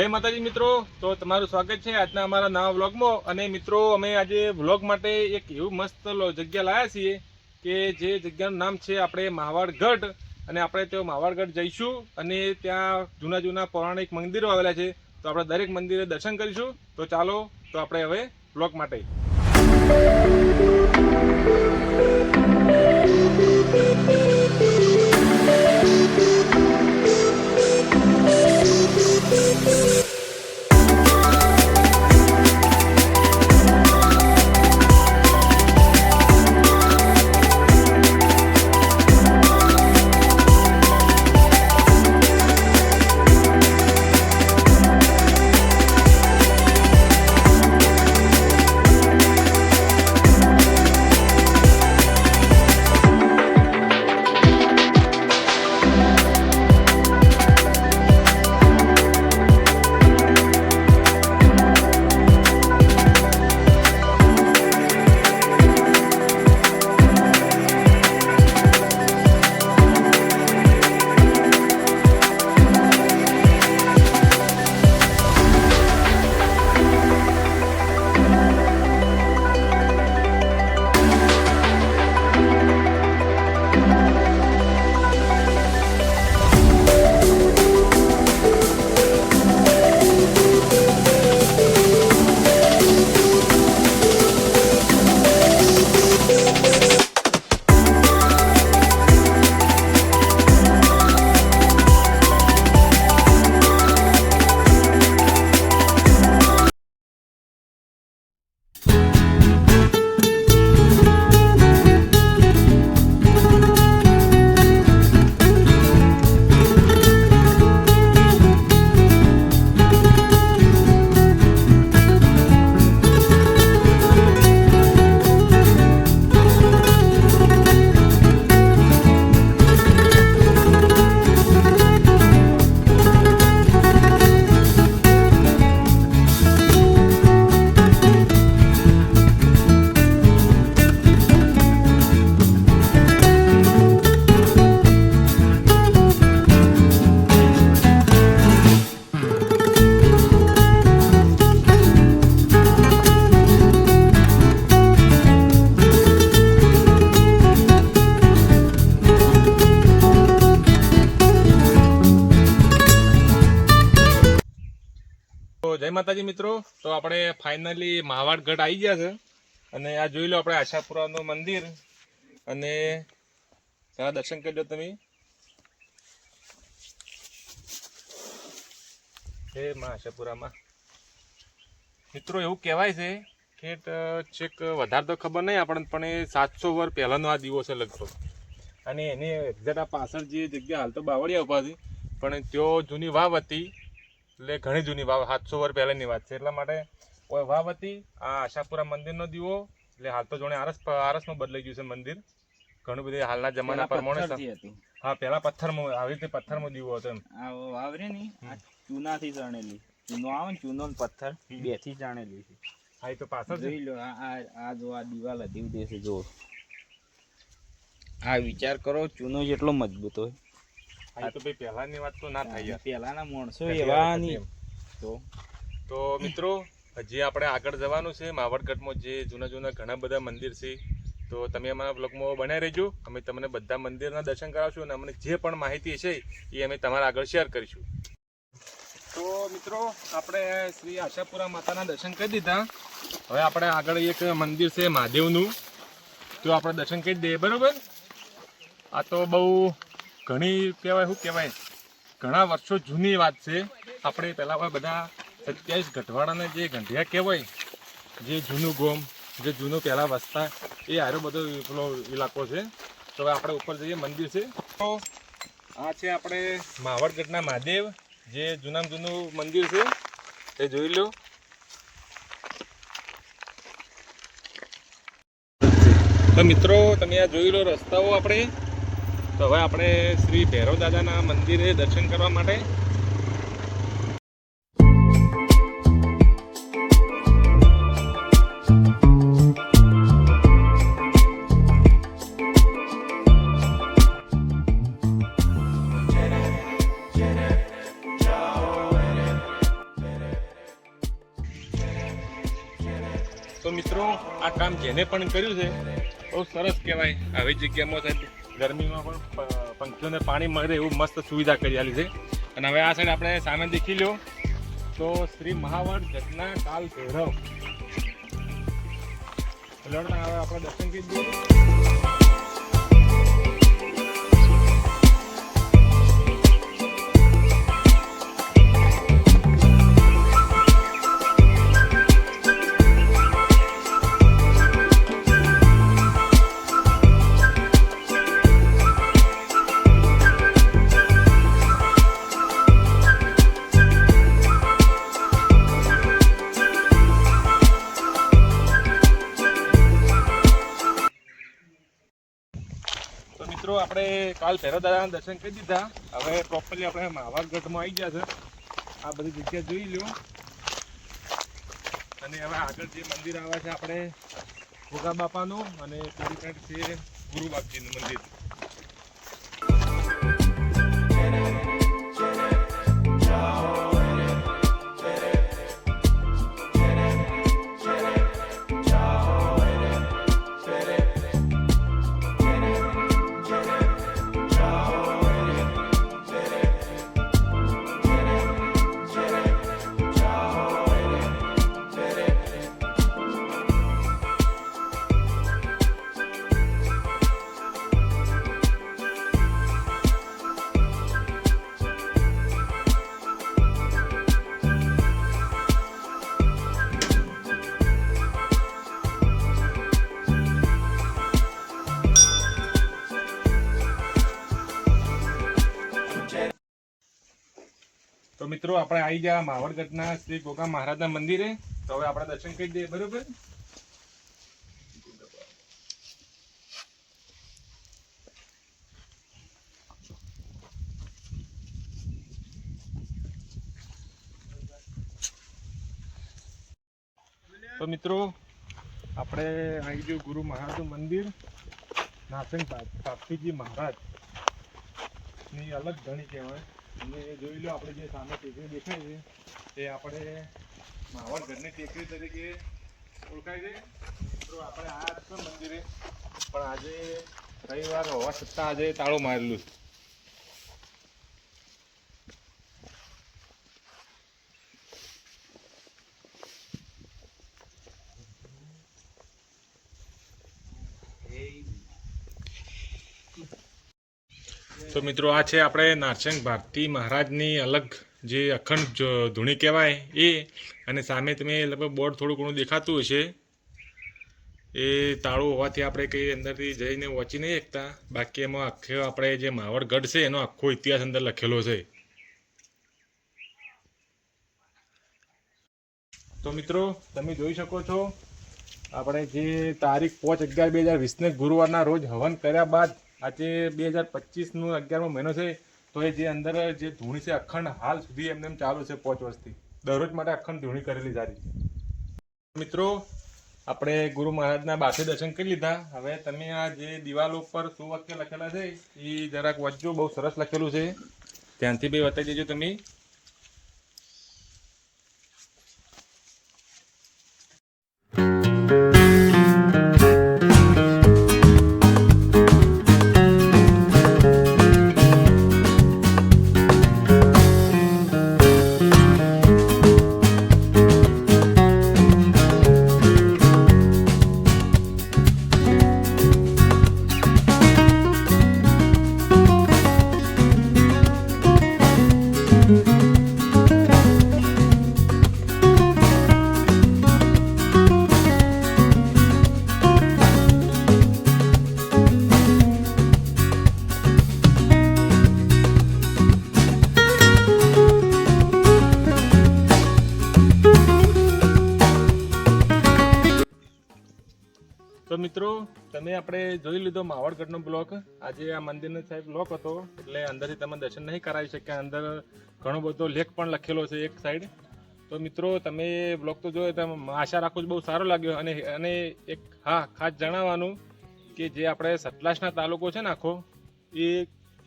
જય માતાજી મિત્રો, તો તમારું સ્વાગત છે આજના અમારા નવા વ્લોગમાં। અને મિત્રો અમે આજે વ્લોગ માટે એક એવું મસ્ત જગ્યા લાવ્યા છીએ કે જે જગ્યાનું નામ છે આપણે માવાડગઢ। અને આપણે તે માવાડગઢ જઈશું અને ત્યાં જૂના જૂના પૌરાણિક મંદિરો આવેલા છે, તો આપણે દરેક મંદિરે દર્શન કરીશું। તો ચાલો, તો આપણે હવે વ્લોગ માટે જય માતાજી મિત્રો, તો આપણે ફાઇનલી માવાડગઢ આવી ગયા છે। અને આ જોઈ લો આપણે આશાપુરાનું મંદિર, અને ત્યાં દર્શન કરજો તમે। હે માં આશાપુરામાં મિત્રો એવું કહેવાય છે કે છેક વધારે તો ખબર નહીં આપણને, પણ એ 700 વર્ષ પહેલાંનો આ દીવો છે લગભગ। અને એની એક્ઝેક્ટ આ પાછળ જે જગ્યા હાલ તો બાવળિયા ઉભા હતી, પણ ત્યાં જૂની વાવ હતી, એટલે ઘણી જૂની વાવ, 700 વર્ષ પહેલાંની વાત છે। એટલા માટે કોઈ વાવ હતી, આ આશાપુરા મંદિરનો દીવો, એટલે હાલ તો જોણે આરસમાં બદલાઈ ગયું છે મંદિર ઘણું બધું હાલના જમાના પ્રમાણે। હા, પહેલા પથ્થરમાં, આવી રીતે પથ્થરમાં દીવો હતો એમ। આ વાવ રે ની આ ચૂનાથી ચણેલી, ચૂનો આવે ને ચૂનો ને પથ્થર બે થી ચણેલી છે। હા, તો પાછળ જોઈ લો, આ જો આ દિવાલ હતી દેશે, જો આ વિચાર કરો ચૂનો જેટલો મજબૂત હોય। આ તો ભાઈ પહેલાની વાત તો ના થાય, પહેલાના માણસો એવા નહીં। તો મિત્રો હજી આપણે આગળ જવાનું છે માવાડગઢમાં, જે જૂના જૂના ઘણા બધા મંદિર છે। તો તમે અમારા બ્લોગમાં બનાવી રહેજો, અમે તમને બધા મંદિરના દર્શન કરાવશું અને અમને જે પણ માહિતી છે એ અમે તમારા આગળ શેર કરીશું। તો મિત્રો આપણે શ્રી આશાપુરા માતાના દર્શન કરી દીધા, હવે આપણે આગળ એક મંદિર છે મહાદેવનું, તો આપણે દર્શન કરી દઈએ, બરાબર। આ તો બહુ ઘણી કહેવાય, શું કહેવાય, ઘણા વર્ષો જૂની વાત છે। આપણે પહેલાં બધા 27 ગઢવાડાના જે ગંઢિયા કહેવાય, જે જૂનું ગોમ, જે જૂનું પહેલાં વસતા, એ આરો બધો પેલો ઇલાકો છે। તો હવે આપણે ઉપર જઈએ, મંદિર છે। તો આ છે આપણે માવાડગઢના મહાદેવ, જે જૂનામાં જૂનું મંદિર છે, એ જોઈ લો। તો મિત્રો તમે આ જોઈ લો રસ્તાઓ આપણે, તો હવે આપણે શ્રી ભૈરવ દાદાના મંદિરે દર્શન કરવા માટે તો મિત્રો આ કામ જેને પણ કર્યું છે બહુ સરસ કહેવાય. આવી જગ્યામાં સાહેબ ગરમીમાં પણ પંખીઓને પાણી મળે એવું મસ્ત સુવિધા કરી આલી છે. અને હવે આ સાઈડ આપણે સામે દેખી લો તો શ્રી મહાવડ ઘટના કાલ ભૈરવ. હવે આપણે દર્શન કરી દઈએ. તો મિત્રો આપણે કાલ ભૈરવ દાદાના દર્શન કરી દીધા. હવે પ્રોપરલી આપણે મહાવડ ગઢમાં આવી ગયા છે. આ બધી જગ્યા જોઈ લો. અને હવે આગળ જે મંદિર આવે છે આપણે ભોગા બાપાનું અને પેલી સાઈડ છે ગુરુ બાપજીનું મંદિર. તો મિત્રો આપણે આવી ગયા માવડગઢના શ્રી ગોગા મહારાજના મંદિરે. તો હવે આપણે દર્શન કરી દઈએ. બરોબર. તો મિત્રો આપણે આવી ગયું ગુરુ મહારાજનું મંદિર. નાસંગ ભાપતીજી મહારાજ ની અલગ ઘણી કહેવાય. અને જોઈ લો આપણે જે સામે ટેકરી દેખાય છે તે આપણે માવડગઢની ટેકરી તરીકે ઓળખાય છે. મિત્રો આપણે આ છે મંદિરે, પણ આજે રવિવાર હોવા છતાં આજે તાળું મારેલું છે. તો મિત્રો આ છે આપણે નારસંગ ભારતી મહારાજની અલગ જે અખંડ ધૂણી કહેવાય એ. અને સામે તમે લગભગ બોર્ડ થોડું ઘણું દેખાતું હશે. એ તાળું હોવાથી આપણે કંઈ અંદરથી જઈને વાંચી નહીં શકતા. બાકી એમાં આખો આપણે જે માવડગઢ છે એનો આખો ઇતિહાસ અંદર લખેલો છે. તો મિત્રો તમે જોઈ શકો છો આપણે જે તારીખ 5/11/2020 ગુરુવારના રોજ હવન કર્યા બાદ આજે 2025નો 11મો મહિનો છે. તો એ જે અંદર જે ધૂણી છે અખંડ હાલ સુધી એમને ચાલુ છે 5 વર્ષથી. દરરોજ માટે અખંડ ધૂણી કરેલી સારી. મિત્રો આપણે ગુરુ મહારાજના બાસે દર્શન કરી લીધા. હવે તમે આ જે દિવાલો ઉપર શું વાક્ય લખેલા છે એ જરાક વાંચજો. બહુ સરસ લખેલું છે. ધ્યાનથી બી બતાવી દેજો તમે. તો મિત્રો તમે આપણે જોઈ લીધો માવડગઢનો બ્લોક. આજે આ મંદિરનો સાહેબ બ્લોક હતો એટલે અંદરથી તમે દર્શન નહીં કરાવી શક્યા. અંદર ઘણો બધો લેખ પણ લખેલો છે એક સાઈડ. તો મિત્રો તમે બ્લોગ તો જોયો તો આશા રાખું બહુ સારો લાગ્યો. અને એક હા ખાસ જણાવવાનું કે જે આપણે સતલાસના તાલુકો છે ને આખો એ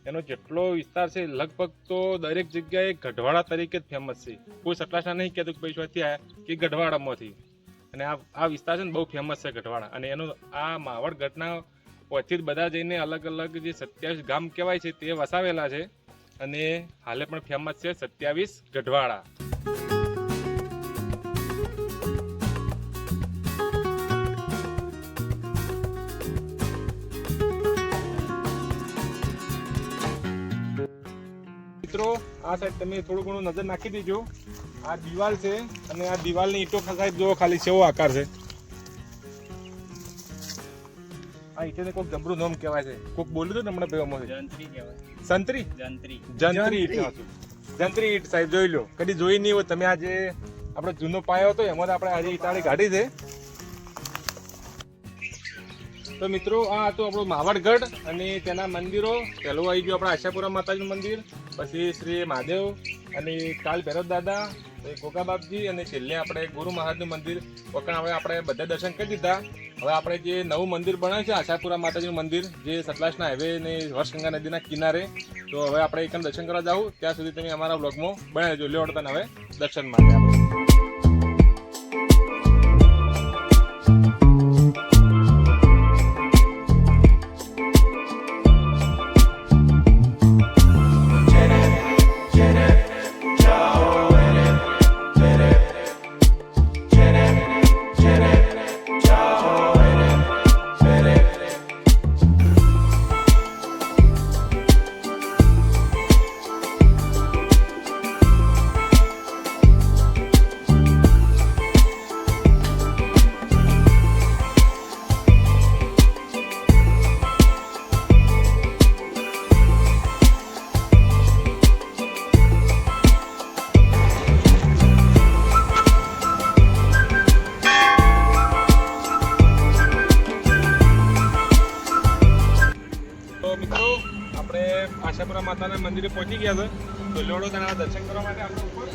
એનો જેટલો વિસ્તાર છે લગભગ તો દરેક જગ્યાએ ગઢવાડા તરીકે જ ફેમસ છે. કોઈ સતલાસના નહીં કહેતું કે પૈસાથી આવ્યા કે ગઢવાડામાંથી. અને આ વિસ્તાર છે ને બહુ ફેમસ છે ગઢવાડા, અને એનું આ માવડ ગઢના પછી જ બધા જઈને અલગ અલગ જે 27 ગામ કહેવાય છે તે વસાવેલા છે, અને હાલે પણ ફેમસ છે 27 ગઢવાડા. મિત્રો આ સાઈડ તમે થોડું ઘણું નજર નાખી દેજો. આ દિવાલ છે અને આ દિવાલની ઈંટો સાહેબ જો ખાલી કેવો આકાર છે. આ ઈંટોને કોઈક જબરું નામ કહેવાય છે, કોઈક બોલ્યું હતું ને હમણાં ભાઈઓમાં જંત્રી કહેવાય. સંતરી જંત્રી. જંત્રી ઈંટ હતું. જંત્રી ઈંટ સાહેબ જોઈ લો, કદી જોઈ નહીં હોય તમે. આજે આપણે જૂનો પાયો હતો એમાં આપણે આજે ઈટાળી કાઢી છે. તો મિત્રો આ હતું આપણું માવડગઢ અને તેના મંદિરો. પહેલું આવી ગયું આપણે આશાપુરા માતાજીનું મંદિર, પછી શ્રી મહાદેવ અને કાલ ભૈરવ દાદા, પછી ગોગા બાપજી, અને છેલ્લે આપણે ગુરુ મહારાજનું મંદિર. વખણ હવે આપણે બધા દર્શન કરી દીધા. હવે આપણે જે નવું મંદિર બન્યું છે આશાપુરા માતાજીનું મંદિર, જે સતલાસના હાઈવે અને વર્ષગંગા નદીના કિનારે, તો હવે આપણે એક દર્શન કરવા જાવ. ત્યાં સુધી તમે અમારા બ્લોગમાં બનાવી દેજો. લેવડતા હવે દર્શન માટે આપણે. આશાપુરા માતાના મંદિરે પહોંચી ગયા છે. તો લેવડો તેના દર્શન કરવા માટે આપણે ઉપર.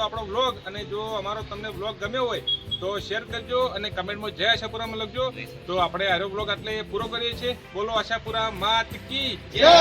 આપણો વ્લોગ, અને જો અમારો તમને વ્લોગ ગમ્યો હોય તો શેર કરજો અને કમેન્ટમાં જય આશાપુરામાં લખજો. તો આપણે આરો વ્લોગ એટલે પૂરો કરીએ છીએ. બોલો આશાપુરા માત કી જય.